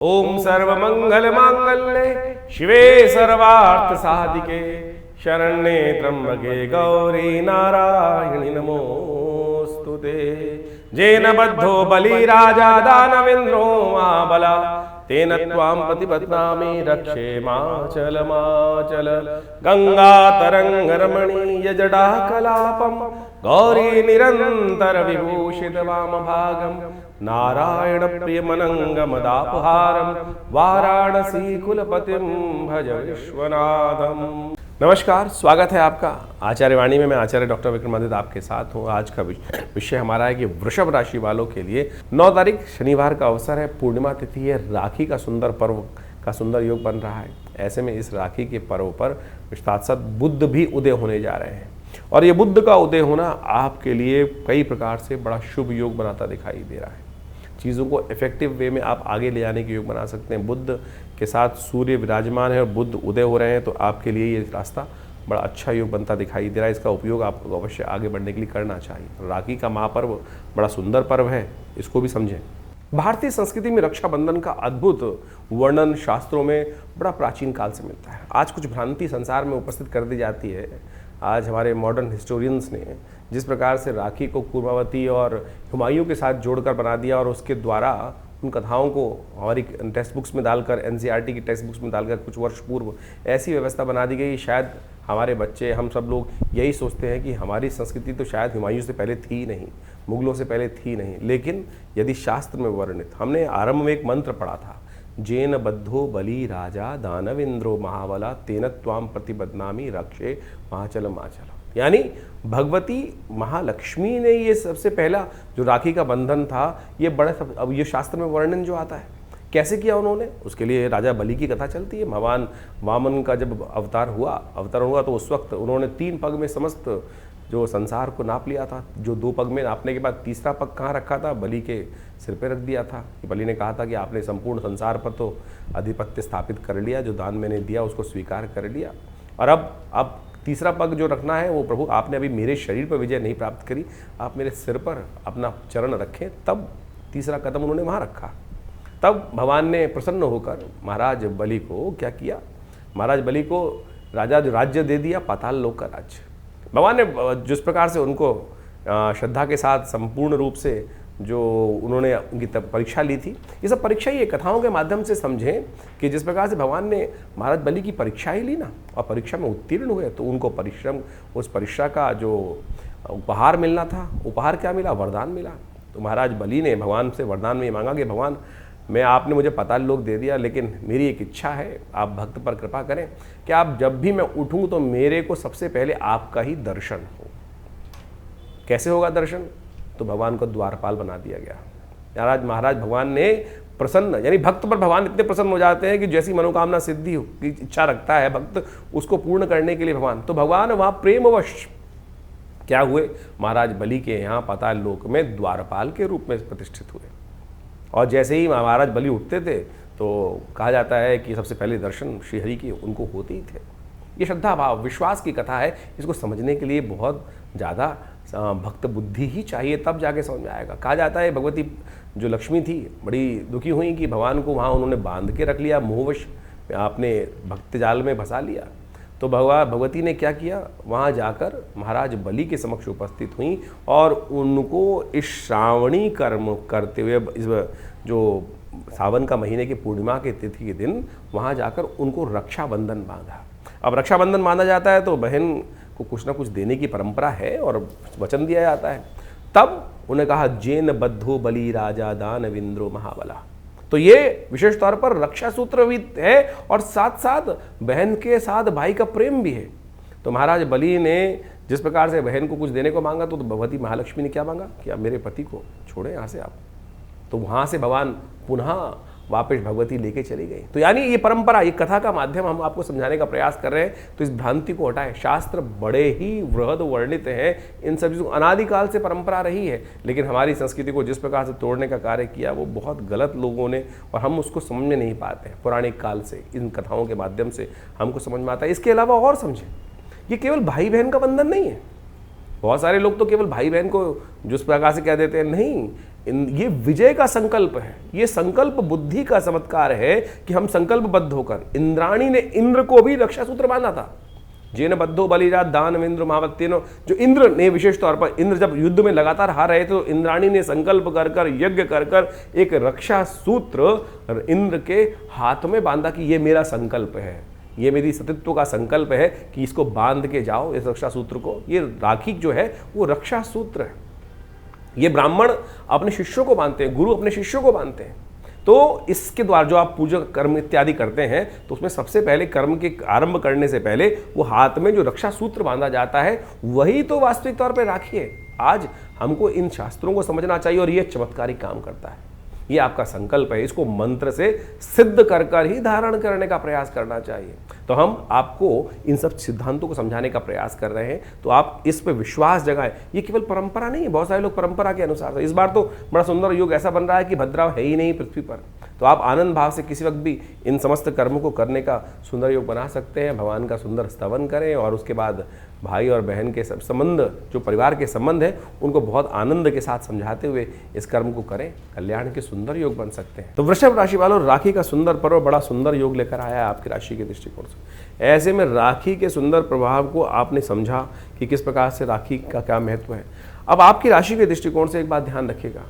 ओम सर्वमंगल मांगल्ये शिवे सर्वार्थ साधिके शरण्ये त्र्यंबके गौरी नारायणि नमोस्तुते। जेन बद्धो बलि राजा दानवेन्द्रो महाबला तेन त्वां प्रतिपद्नामि रक्षे माचल माचल। गंगा तरंग रमणीय जटाकलापम गौरी निरंतर विभूषित वामभागम नारायण प्रियमनंगम दापहारम वाराणसी कुलपतिम भज विश्वनाथम। नमस्कार, स्वागत है आपका आचार्य वाणी में। मैं आचार्य डॉक्टर विक्रमादित्य आपके साथ हूँ। आज का विषय हमारा है कि वृषभ राशि वालों के लिए 9 तारीख शनिवार का अवसर है, पूर्णिमा तिथि है, राखी का सुंदर पर्व का सुंदर योग बन रहा है। ऐसे में इस राखी के पर्व पर साथ साथ बुध भी उदय होने जा रहे हैं और ये बुध का उदय होना आपके लिए कई प्रकार से बड़ा शुभ योग बनाता दिखाई दे रहा है। चीज़ों को इफेक्टिव वे में आप आगे ले जाने के योग बना सकते हैं। बुध के साथ सूर्य विराजमान है और बुध उदय हो रहे हैं, तो आपके लिए ये रास्ता बड़ा अच्छा योग बनता दिखाई दे रहा है। इसका उपयोग आपको अवश्य आगे बढ़ने के लिए करना चाहिए। राखी का महापर्व बड़ा सुंदर पर्व है, इसको भी समझें। भारतीय संस्कृति में रक्षाबंधन का अद्भुत वर्णन शास्त्रों में बड़ा प्राचीन काल से मिलता है। आज कुछ भ्रांति संसार में उपस्थित कर दी जाती है। आज हमारे मॉडर्न हिस्टोरियंस ने जिस प्रकार से राखी को कुर्मावती और हुमायूं के साथ जोड़कर बना दिया और उसके द्वारा उन कथाओं को हमारी टेक्स्ट बुक्स में डालकर, एनसीईआरटी की टेक्स्ट बुक्स में डालकर कुछ वर्ष पूर्व ऐसी व्यवस्था बना दी गई। शायद हमारे बच्चे, हम सब लोग यही सोचते हैं कि हमारी संस्कृति तो शायद हुमायूं से पहले थी नहीं, मुगलों से पहले थी नहीं। लेकिन यदि शास्त्र में वर्णित, हमने आरंभ में एक मंत्र पढ़ा था, जेन बद्धो बलि राजा दानवेन्द्रो महाबला तेन त्वां प्रतिपद्नामि रक्षे माचल माचल। यानी भगवती महालक्ष्मी ने ये सबसे पहला जो राखी का बंधन था, ये बड़ा, अब ये शास्त्र में वर्णन जो आता है कैसे किया उन्होंने, उसके लिए राजा बलि की कथा चलती है। भगवान वामन का जब अवतार हुआ तो उस वक्त उन्होंने 3 पग में समस्त जो संसार को नाप लिया था। जो 2 पग में नापने के बाद तीसरा पग कहाँ रखा था? बलि के सिर पे रख दिया था। बलि ने कहा था कि आपने संपूर्ण संसार पर तो आधिपत्य स्थापित कर लिया, जो दान मैंने दिया उसको स्वीकार कर लिया, और अब तीसरा पग जो रखना है वो प्रभु आपने अभी मेरे शरीर पर विजय नहीं प्राप्त करी, आप मेरे सिर पर अपना चरण रखें। तब तीसरा कदम उन्होंने वहाँ रखा। तब भगवान ने प्रसन्न होकर महाराज बलि को क्या किया? महाराज बलि को राजा जो राज्य दे दिया, पाताल लोक का राज्य। भगवान ने जिस प्रकार से उनको श्रद्धा के साथ संपूर्ण रूप से जो उन्होंने उनकी परीक्षा ली थी, ये सब परीक्षा ही कथाओं के माध्यम से समझें कि जिस प्रकार से भगवान ने महाराज बलि की परीक्षा ही ली ना, और परीक्षा में उत्तीर्ण हुए, तो उनको उस परीक्षा का जो उपहार मिलना था, उपहार क्या मिला? वरदान मिला। तो महाराज बलि ने भगवान से वरदान में मांगा कि भगवान, मैं आपने मुझे पाताल लोक दे दिया, लेकिन मेरी एक इच्छा है, आप भक्त पर कृपा करें कि आप जब भी मैं उठूं तो मेरे को सबसे पहले आपका ही दर्शन हो। कैसे होगा दर्शन? तो भगवान को द्वारपाल बना दिया गया। महाराज भगवान ने प्रसन्न, यानी भक्त पर भगवान इतने प्रसन्न हो जाते हैं कि जैसी मनोकामना सिद्धि की इच्छा रखता है भक्त, उसको पूर्ण करने के लिए भगवान वहाँ प्रेमवश क्या हुए? महाराज बलि के यहाँ पाताल लोक में द्वारपाल के रूप में प्रतिष्ठित हुए। और जैसे ही महाराज बलि उठते थे तो कहा जाता है कि सबसे पहले दर्शन श्रीहरि के उनको होते ही थे। ये श्रद्धा भाव विश्वास की कथा है। इसको समझने के लिए बहुत ज़्यादा भक्त बुद्धि ही चाहिए, तब जाके समझ में आएगा। कहा जाता है भगवती जो लक्ष्मी थी बड़ी दुखी हुई कि भगवान को वहाँ उन्होंने बांध के रख लिया, मोहवश आपने भक्त जाल में फंसा लिया। तो भगवती ने क्या किया? वहाँ जाकर महाराज बलि के समक्ष उपस्थित हुई और उनको इस श्रावणी कर्म करते हुए, इस जो सावन का महीने की पूर्णिमा के तिथि के दिन वहाँ जाकर उनको रक्षाबंधन बांधा। अब रक्षाबंधन बांधा जाता है तो बहन को कुछ ना कुछ देने की परंपरा है और वचन दिया जाता है। तब उन्हें कहा, जेन बद्धो बलि राजा दानवेन्द्रो महाबला। तो ये विशेष तौर पर रक्षा सूत्र भी है और साथ साथ बहन के साथ भाई का प्रेम भी है। तो महाराज बलि ने जिस प्रकार से बहन को कुछ देने को मांगा, तो भगवती महालक्ष्मी ने क्या मांगा कि आप मेरे पति को छोड़ें यहाँ से आप। तो वहाँ से भगवान पुनः वापस भगवती लेके चली गई। तो यानी ये परंपरा, ये कथा का माध्यम हम आपको समझाने का प्रयास कर रहे हैं। तो इस भ्रांति को हटाएं। शास्त्र बड़े ही वृहद वर्णित हैं। इन सब चीज़ों अनादिकाल से परंपरा रही है, लेकिन हमारी संस्कृति को जिस प्रकार से तोड़ने का कार्य किया वो बहुत गलत लोगों ने, और हम उसको समझ में नहीं पाते हैं। पौराणिक काल से इन कथाओं के माध्यम से हमको समझ में आता है। इसके अलावा और समझें, ये केवल भाई बहन का बंधन नहीं है। बहुत सारे लोग तो केवल भाई बहन को जिस प्रकार से कह देते हैं, नहीं, ये विजय का संकल्प है, ये संकल्प बुद्धि का चमत्कार है कि हम संकल्पबद्ध होकर, इंद्राणी ने इंद्र को भी रक्षा सूत्र बांधा था। जेन बद्धो बलिराज दानवेंद्र महावत्येनो, जो इंद्र ने विशेष तौर पर, इंद्र जब युद्ध में लगातार हार रहे थे तो इंद्राणी ने संकल्प कर कर, यज्ञ कर कर एक रक्षा सूत्र इंद्र के हाथ में बांधा कि ये मेरा संकल्प है, ये मेरी सतीत्व का संकल्प है कि इसको बांध के जाओ, इस रक्षा सूत्र को। ये राखी जो है वो रक्षा सूत्र है। ये ब्राह्मण अपने शिष्यों को बांधते हैं, गुरु अपने शिष्यों को बांधते हैं। तो इसके द्वारा जो आप पूजा कर्म इत्यादि करते हैं तो उसमें सबसे पहले कर्म के आरंभ करने से पहले वो हाथ में जो रक्षा सूत्र बांधा जाता है वही तो वास्तविक तौर पर राखी है। आज हमको इन शास्त्रों को समझना चाहिए और ये चमत्कारी काम करता है। ये आपका संकल्प है, इसको मंत्र से सिद्ध कर कर ही धारण करने का प्रयास करना चाहिए। तो हम आपको इन सब सिद्धांतों को समझाने का प्रयास कर रहे हैं, तो आप इस पे विश्वास जगाएं। ये केवल परंपरा नहीं है, बहुत सारे लोग परंपरा के अनुसार, इस बार तो बड़ा सुंदर योग ऐसा बन रहा है कि भद्राव है ही नहीं पृथ्वी पर, तो आप आनंद भाव से किसी वक्त भी इन समस्त कर्मों को करने का सुंदर योग बना सकते हैं। भगवान का सुंदर स्तवन करें और उसके बाद भाई और बहन के संबंध, जो परिवार के संबंध है, उनको बहुत आनंद के साथ समझाते हुए इस कर्म को करें, कल्याण के सुंदर योग बन सकते हैं। तो वृषभ राशि वालों, राखी का सुंदर पर्व बड़ा सुंदर योग लेकर आया है आपकी राशि के दृष्टिकोण से। ऐसे में राखी के सुंदर प्रभाव को आपने समझा कि किस प्रकार से राखी का क्या महत्व है। अब आपकी राशि के दृष्टिकोण से एक बात ध्यान रखिएगा,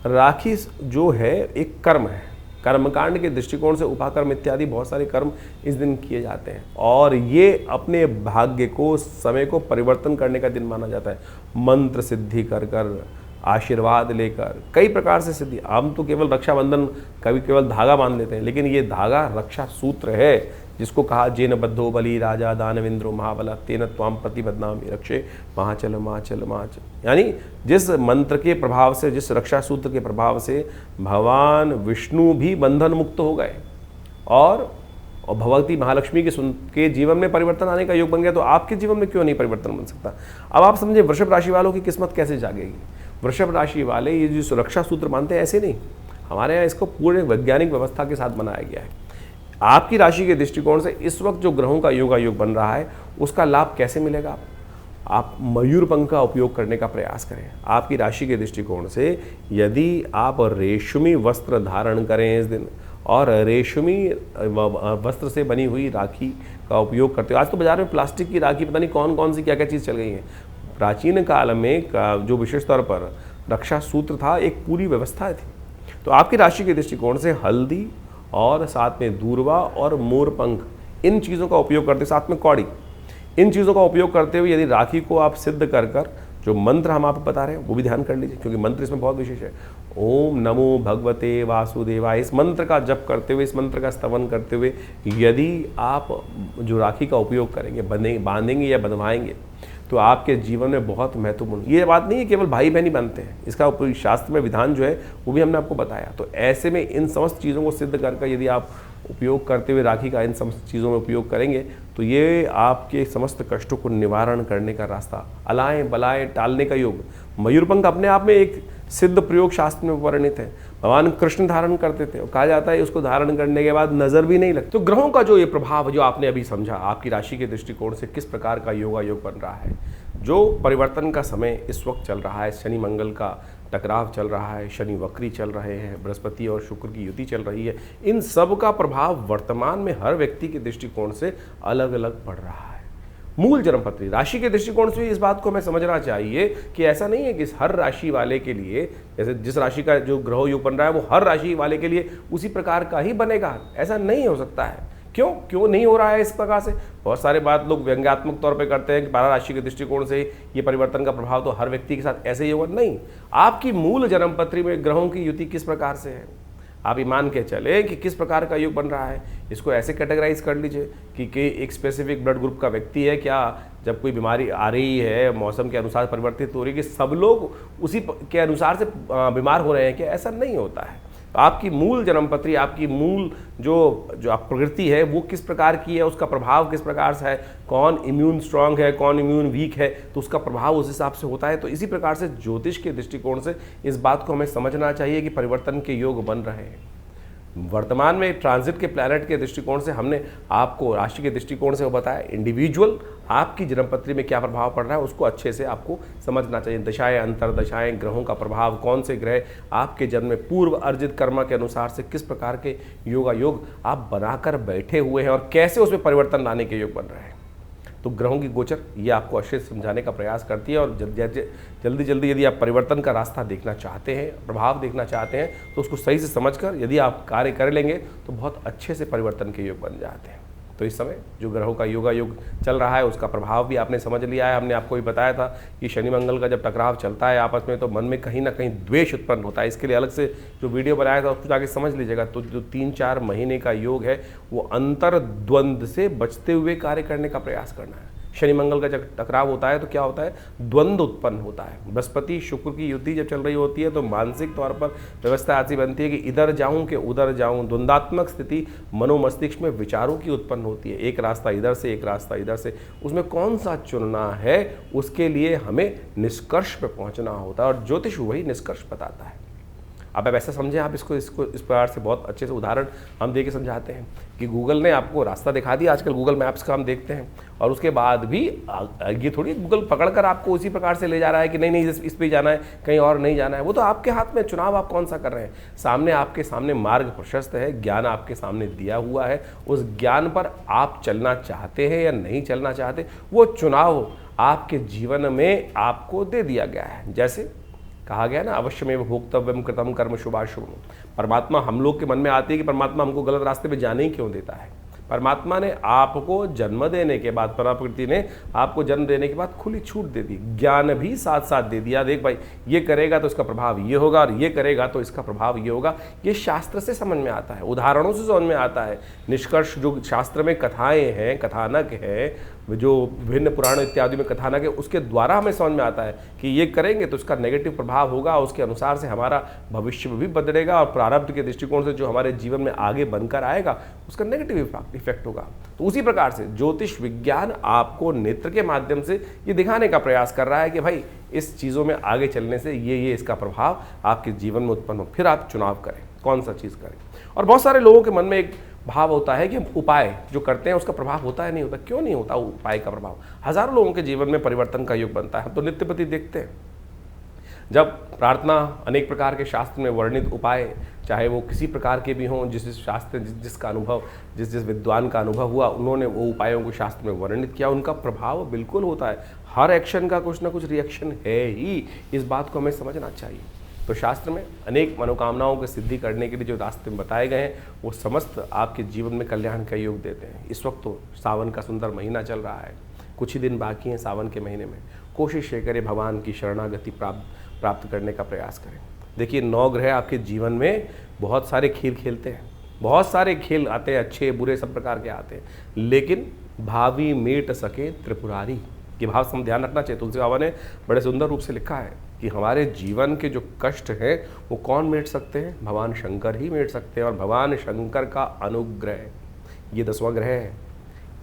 राखी जो है एक कर्म है, कर्मकांड के दृष्टिकोण से उपाकर्म इत्यादि बहुत सारे कर्म इस दिन किए जाते हैं और ये अपने भाग्य को, समय को परिवर्तन करने का दिन माना जाता है। मंत्र सिद्धि कर कर, आशीर्वाद लेकर, कई प्रकार से सिद्धि। हम तो केवल रक्षाबंधन, कभी केवल धागा बांध लेते हैं, लेकिन ये धागा रक्षा सूत्र है, जिसको कहा जेन बद्धो बलि राजा दानवेंद्रो महाबला तेन त्वाम प्रतिबद्धनामि रक्षे महाचल महाचल महाचल। यानी जिस मंत्र के प्रभाव से, जिस रक्षा सूत्र के प्रभाव से भगवान विष्णु भी बंधन मुक्त हो गए और भगवती महालक्ष्मी के जीवन में परिवर्तन आने का योग बन गया, तो आपके जीवन में क्यों नहीं परिवर्तन बन सकता। अब आप समझे वृषभ राशि वालों की किस्मत कैसे जागेगी। वृषभ राशि वाले ये जो सुरक्षा सूत्र मानते हैं, ऐसे नहीं, हमारे यहाँ इसको पूरे वैज्ञानिक व्यवस्था के साथ बनाया गया है। आपकी राशि के दृष्टिकोण से इस वक्त जो ग्रहों का योग बन रहा है उसका लाभ कैसे मिलेगा। आप मयूर पंख का उपयोग करने का प्रयास करें। आपकी राशि के दृष्टिकोण से यदि आप रेशमी वस्त्र धारण करें इस दिन और रेशमी वस्त्र से बनी हुई राखी का उपयोग करते हो। आज तो बाजार में प्लास्टिक की राखी पता नहीं कौन कौन सी क्या क्या चीज़ चल गई है। प्राचीन काल में जो विशेष तौर पर रक्षा सूत्र था, एक पूरी व्यवस्था थी। तो आपकी राशि के दृष्टिकोण से हल्दी और साथ में दूर्वा और मोरपंख, इन चीज़ों का उपयोग करते, साथ में कौड़ी, इन चीज़ों का उपयोग करते हुए यदि राखी को आप सिद्ध कर कर, जो मंत्र हम आपको बता रहे हैं वो भी ध्यान कर लीजिए, क्योंकि मंत्र इसमें बहुत विशेष है। ओम नमो भगवते वासुदेवाय, इस मंत्र का जप करते हुए, इस मंत्र का स्तवन करते हुए यदि आप जो राखी का उपयोग करेंगे, बांधेंगे या बंधवाएंगे, तो आपके जीवन में बहुत महत्वपूर्ण, ये बात नहीं है केवल भाई बहन ही बनते हैं, इसका शास्त्र में विधान जो है वो भी हमने आपको बताया। तो ऐसे में इन समस्त चीज़ों को सिद्ध कर यदि आप उपयोग करते हुए राखी का इन समस्त चीज़ों में उपयोग करेंगे तो ये आपके समस्त कष्टों को निवारण करने का रास्ता, अलाएं बलाएं टालने का योग। मयूरपंख अपने आप में एक सिद्ध प्रयोग शास्त्र में वर्णित है। भगवान कृष्ण धारण करते थे और कहा जाता है उसको धारण करने के बाद नजर भी नहीं लगती। तो ग्रहों का जो ये प्रभाव जो आपने अभी समझा, आपकी राशि के दृष्टिकोण से किस प्रकार का योग बन रहा है, जो परिवर्तन का समय इस वक्त चल रहा है, शनि मंगल का टकराव चल रहा है, शनि वक्री चल रहे हैं, बृहस्पति और शुक्र की युति चल रही है, इन सब का प्रभाव वर्तमान में हर व्यक्ति के दृष्टिकोण से अलग अलग पड़ रहा है। मूल जन्मपत्री राशि के दृष्टिकोण से इस बात को हमें समझना चाहिए कि ऐसा नहीं है कि हर राशि वाले के लिए, जैसे जिस राशि का जो ग्रह योग बन रहा है वो हर राशि वाले के लिए उसी प्रकार का ही बनेगा, ऐसा नहीं हो सकता है। क्यों नहीं हो रहा है इस प्रकार से? बहुत सारे बात लोग व्यंग्यात्मक तौर पे करते हैं कि 12 राशि के दृष्टिकोण से ये परिवर्तन का प्रभाव तो हर व्यक्ति के साथ ऐसे ही होगा। नहीं, आपकी मूल जन्मपत्री में ग्रहों की युति किस प्रकार से है, आप मान के चले कि किस प्रकार का योग बन रहा है। इसको ऐसे कैटेगराइज कर लीजिए कि एक स्पेसिफिक ब्लड ग्रुप का व्यक्ति है क्या, जब कोई बीमारी आ रही है मौसम के अनुसार परिवर्तित हो रही है कि सब लोग उसी के अनुसार से बीमार हो रहे हैं क्या, ऐसा नहीं होता है। आपकी मूल जन्मपत्री, आपकी मूल जो आप प्रकृति है वो किस प्रकार की है, उसका प्रभाव किस प्रकार से है, कौन इम्यून स्ट्रांग है, कौन इम्यून वीक है, तो उसका प्रभाव उस हिसाब से होता है। तो इसी प्रकार से ज्योतिष के दृष्टिकोण से इस बात को हमें समझना चाहिए कि परिवर्तन के योग बन रहे हैं। वर्तमान में ट्रांजिट के प्लैनेट के दृष्टिकोण से हमने आपको राशि के दृष्टिकोण से वो बताया, इंडिविजुअल आपकी जन्मपत्री में क्या प्रभाव पड़ रहा है उसको अच्छे से आपको समझना चाहिए। दशाएं, अंतरदशाएं, ग्रहों का प्रभाव, कौन से ग्रह आपके जन्म में पूर्व अर्जित कर्म के अनुसार से किस प्रकार के योग आप बनाकर बैठे हुए हैं और कैसे उसमें परिवर्तन लाने के योग बन रहे हैं। तो ग्रहों की गोचर ये आपको अच्छे से समझाने का प्रयास करती है, और जल्दी जल्दी यदि आप परिवर्तन का रास्ता देखना चाहते हैं, प्रभाव देखना चाहते हैं, तो उसको सही से समझकर यदि आप कार्य कर लेंगे तो बहुत अच्छे से परिवर्तन के योग बन जाते हैं। तो इस समय जो ग्रहों का योग चल रहा है उसका प्रभाव भी आपने समझ लिया है। हमने आपको भी बताया था कि शनि मंगल का जब टकराव चलता है आपस में तो मन में कहीं ना कहीं द्वेष उत्पन्न होता है। इसके लिए अलग से जो वीडियो बनाया था उसको जाके समझ लीजिएगा। तो जो 3-4 महीने का योग है वो अंतर द्वंद्व से बचते हुए कार्य करने का प्रयास करना है। शनि मंगल का जब टकराव होता है तो क्या होता है, द्वंद्व उत्पन्न होता है। बृहस्पति शुक्र की युति जब चल रही होती है तो मानसिक तौर पर व्यवस्था ऐसी बनती है कि इधर जाऊं कि उधर जाऊं, द्वंद्वात्मक स्थिति मनोमस्तिष्क में विचारों की उत्पन्न होती है। एक रास्ता इधर से, एक रास्ता इधर से, उसमें कौन सा चुनना है उसके लिए हमें निष्कर्ष पे पहुंचना होता है, और ज्योतिष वही निष्कर्ष बताता है। अब आप ऐसा समझें, आप इसको इस प्रकार से बहुत अच्छे से उदाहरण हम दे के समझाते हैं कि गूगल ने आपको रास्ता दिखा दिया। आजकल गूगल मैप्स का हम देखते हैं, और उसके बाद भी ये थोड़ी गूगल पकड़कर आपको उसी प्रकार से ले जा रहा है कि नहीं इस पे जाना है, कहीं और नहीं जाना है। वो तो आपके हाथ में, चुनाव आप कौन सा कर रहे हैं। सामने आपके सामने मार्ग प्रशस्त है, ज्ञान आपके सामने दिया हुआ है, उस ज्ञान पर आप चलना चाहते हैं या नहीं चलना चाहते, वो चुनाव आपके जीवन में आपको दे दिया गया है। जैसे कहा गया ना, अवश्यमेव भोक्तव्यम कृतम कर्म शुभाशुभ। परमात्मा हम लोग के मन में आती है कि परमात्मा हमको गलत रास्ते पे जाने ही क्यों देता है। परमात्मा ने आपको जन्म देने के बाद, प्रकृति ने आपको जन्म देने के बाद खुली छूट दे दी, ज्ञान भी साथ साथ दे दिया। देख भाई, ये करेगा तो इसका प्रभाव ये होगा, और ये करेगा तो इसका प्रभाव ये होगा। ये शास्त्र से समझ में आता है, उदाहरणों से समझ में आता है। निष्कर्ष जो शास्त्र में कथाएं हैं, कथानक है, जो विभिन्न पुराण इत्यादि में कथानक है, उसके द्वारा हमें समझ में आता है कि ये करेंगे तो इसका नेगेटिव प्रभाव होगा, उसके अनुसार से हमारा भविष्य भी बदलेगा, और प्रारब्ध के दृष्टिकोण से जो हमारे जीवन में आगे बनकर आएगा उसका नेगेटिव इफेक्ट होगा। तो उसी प्रकार से ज्योतिष विज्ञान आपको नेत्र के माध्यम से ये दिखाने का प्रयास कर रहा है कि भाई इस चीज़ों में आगे चलने से ये इसका प्रभाव आपके जीवन में उत्पन्न हो, फिर आप चुनाव करें कौन सा चीज़ करें। और बहुत सारे लोगों के मन में एक भाव होता है कि उपाय जो करते हैं उसका प्रभाव होता है, नहीं होता। क्यों नहीं होता उपाय का प्रभाव? हजारों लोगों के जीवन में परिवर्तन का योग बनता है। हम तो नित्य प्रति देखते हैं, जब प्रार्थना, अनेक प्रकार के शास्त्र में वर्णित उपाय, चाहे वो किसी प्रकार के भी हों, जिस शास्त्र जिसका अनुभव, जिस विद्वान का अनुभव हुआ, उन्होंने वो उपायों को शास्त्र में वर्णित किया, उनका प्रभाव बिल्कुल होता है। हर एक्शन का कुछ ना कुछ रिएक्शन है ही, इस बात को हमें समझना चाहिए। तो शास्त्र में अनेक मनोकामनाओं की सिद्धि करने के लिए जो रास्ते बताए गए हैं वो समस्त आपके जीवन में कल्याण का योग देते हैं। इस वक्त तो सावन का सुंदर महीना चल रहा है, कुछ ही दिन बाकी हैं सावन के महीने में। कोशिश ये करें भगवान की शरणागति प्राप्त करने का प्रयास करें। देखिए 9 ग्रह आपके जीवन में बहुत सारे खेल खेलते हैं, बहुत सारे खेल आते हैं, अच्छे बुरे सब प्रकार के आते हैं, लेकिन भावी मेट सके त्रिपुरारी, ये भाव से ध्यान रखना चाहिए। तुलसी बाबा ने बड़े सुंदर रूप से लिखा है कि हमारे जीवन के जो कष्ट हैं वो कौन मेट सकते हैं? भगवान शंकर ही मेट सकते हैं। और भगवान शंकर का अनुग्रह, ये 10वां ग्रह है,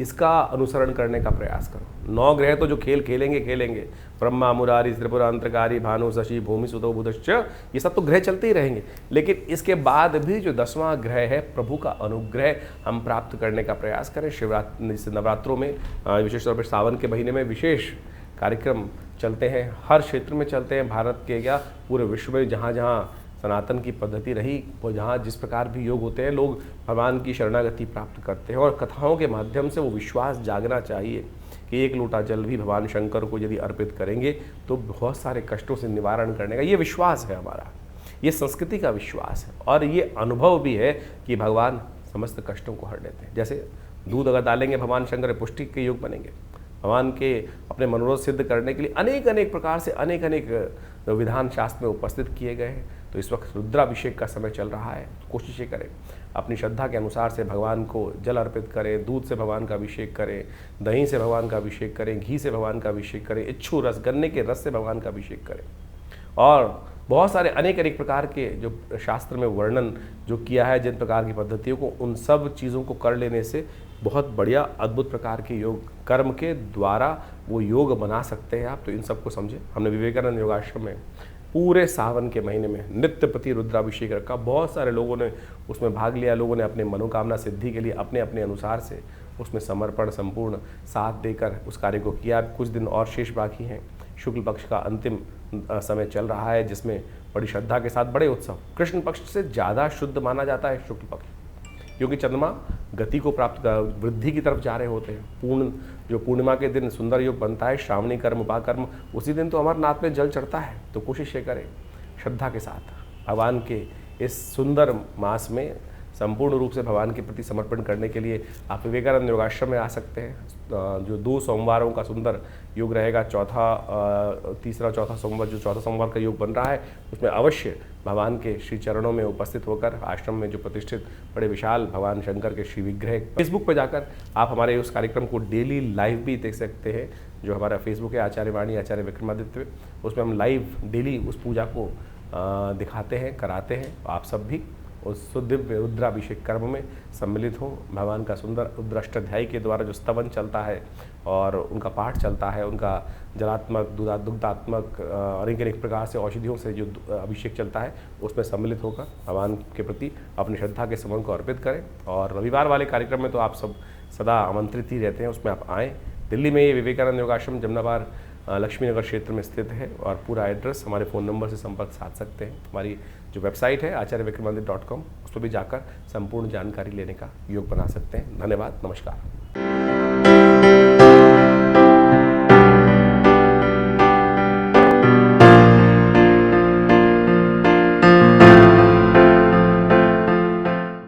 इसका अनुसरण करने का प्रयास करो। 9 ग्रह तो जो खेल खेलेंगे, ब्रह्मा मुरारी त्रिपुरा अंतरकारी भानु शशि भूमि सुतो बुधश्च, ये सब तो ग्रह चलते ही रहेंगे, लेकिन इसके बाद भी जो 10वां ग्रह है प्रभु का अनुग्रह हम प्राप्त करने का प्रयास करें। शिवरात्रि से नवरात्रों में, विशेष तौर पर सावन के महीने में विशेष कार्यक्रम चलते हैं, हर क्षेत्र में चलते हैं, भारत के क्या पूरे विश्व में जहाँ जहाँ सनातन की पद्धति रही, वो जहाँ जिस प्रकार भी योग होते हैं, लोग भगवान की शरणागति प्राप्त करते हैं। और कथाओं के माध्यम से वो विश्वास जागना चाहिए कि 1 लोटा जल भी भगवान शंकर को यदि अर्पित करेंगे तो बहुत सारे कष्टों से निवारण करने का ये विश्वास है हमारा, ये संस्कृति का विश्वास है, और ये अनुभव भी है कि भगवान समस्त कष्टों को हर लेते हैं। जैसे दूध अगर डालेंगे भगवान शंकर, पुष्टि के योग बनेंगे। भगवान के अपने मनोरथ सिद्ध करने के लिए अनेक प्रकार से अनेक विधान शास्त्र में उपस्थित किए गए हैं। तो इस वक्त रुद्राभिषेक का समय चल रहा है, कोशिश करें अपनी श्रद्धा के अनुसार से भगवान को जल अर्पित करें, दूध से भगवान का अभिषेक करें, दही से भगवान का अभिषेक करें, घी से भगवान का अभिषेक करें, इच्छू रस गन्ने के रस से भगवान का अभिषेक करें। और बहुत सारे अनेक प्रकार के जो शास्त्र में वर्णन जो किया है जिन प्रकार की पद्धतियों को, उन सब चीज़ों को कर लेने से बहुत बढ़िया अद्भुत प्रकार के योग कर्म के द्वारा वो योग बना सकते हैं आप। तो इन सबको समझें। हमने विवेकानंद योगाश्रम में पूरे सावन के महीने में नित्य प्रति रुद्राभिषेक रखा। बहुत सारे लोगों ने उसमें भाग लिया, लोगों ने अपने मनोकामना सिद्धि के लिए अपने अपने अनुसार से उसमें समर्पण संपूर्ण साथ देकर उस कार्य को किया। कुछ दिन और शेष बाकी हैं। शुक्ल पक्ष का अंतिम समय चल रहा है, जिसमें बड़ी श्रद्धा के साथ बड़े उत्सव। कृष्ण पक्ष से ज़्यादा शुद्ध माना जाता है शुक्ल पक्ष, क्योंकि चंद्रमा गति को प्राप्त वृद्धि की तरफ जा रहे होते हैं। जो पूर्णिमा के दिन सुंदर योग बनता है, श्रावणी कर्म उपाकर्म, उसी दिन तो अमरनाथ में जल चढ़ता है। तो कोशिश ये करें श्रद्धा के साथ भगवान के इस सुंदर मास में संपूर्ण रूप से भगवान के प्रति समर्पण करने के लिए आप विवेकानंद योगाश्रम में आ सकते हैं। जो 2 सोमवारों का सुंदर योग रहेगा, तीसरा चौथा सोमवार, जो चौथा सोमवार का योग बन रहा है, उसमें अवश्य भगवान के श्री चरणों में उपस्थित होकर आश्रम में जो प्रतिष्ठित बड़े विशाल भगवान शंकर के श्री विग्रह, फेसबुक पर जाकर आप हमारे उस कार्यक्रम को डेली लाइव भी देख सकते हैं। जो हमारा फेसबुक है आचार्य वाणी आचार्य विक्रमादित्य, उसमें हम लाइव डेली उस पूजा को दिखाते हैं, कराते हैं। आप सब भी उस दिव्य रुद्राभिषेक कर्म में सम्मिलित हों। भगवान का सुंदर रुद्राष्टाध्यायी के द्वारा जो स्तवन चलता है और उनका पाठ चलता है, उनका जलात्मक दुग्धात्मक अनेक प्रकार से औषधियों से जो अभिषेक चलता है, उसमें सम्मिलित होकर भगवान के प्रति अपनी श्रद्धा के समर्पण को अर्पित करें। और रविवार वाले कार्यक्रम में तो आप सब सदा आमंत्रित ही रहते हैं, उसमें आप आएँ। दिल्ली में ये विवेकानंद योगाश्रम जमनाबाद लक्ष्मी नगर क्षेत्र में स्थित है और पूरा एड्रेस हमारे फ़ोन नंबर से संपर्क साध सकते हैं। हमारी जो वेबसाइट है आचार्यविक्रमादित्य.com, उस पर भी जाकर संपूर्ण जानकारी लेने का योग बना सकते हैं। धन्यवाद, नमस्कार।